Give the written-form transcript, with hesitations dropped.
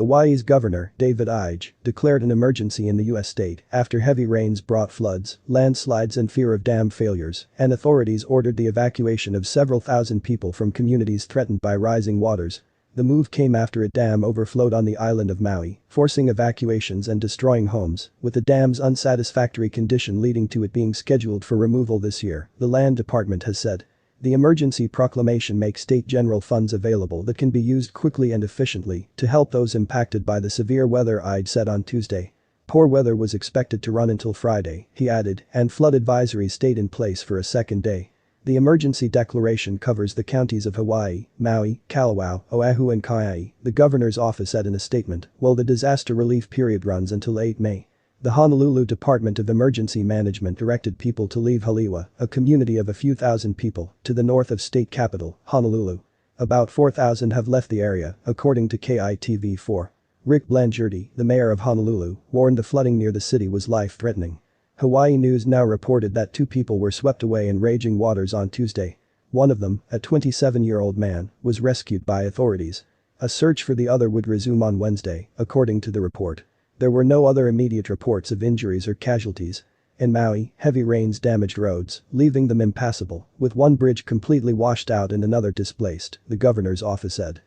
Hawaii's governor, David Ige, declared an emergency in the U.S. state after heavy rains brought floods, landslides and fear of dam failures, and authorities ordered the evacuation of several thousand people from communities threatened by rising waters. The move came after a dam overflowed on the island of Maui, forcing evacuations and destroying homes, with the dam's unsatisfactory condition leading to it being scheduled for removal this year, the land department has said. The emergency proclamation makes state general funds available that can be used quickly and efficiently to help those impacted by the severe weather, Ide said on Tuesday. Poor weather was expected to run until Friday, he added, and flood advisories stayed in place for a second day. The emergency declaration covers the counties of Hawaii, Maui, Kalawao, Oahu and Kauai, the governor's office said in a statement, while the disaster relief period runs until 8 May. The Honolulu Department of Emergency Management directed people to leave Haliwa, a community of a few thousand people, to the north of state capital, Honolulu. About 4,000 have left the area, according to KITV4. Rick Blangiardi, the mayor of Honolulu, warned the flooding near the city was life-threatening. Hawaii News Now reported that 2 people were swept away in raging waters on Tuesday. One of them, a 27-year-old man, was rescued by authorities. A search for the other would resume on Wednesday, according to the report. There were no other immediate reports of injuries or casualties. In Maui, heavy rains damaged roads, leaving them impassable, with one bridge completely washed out and another displaced, the governor's office said.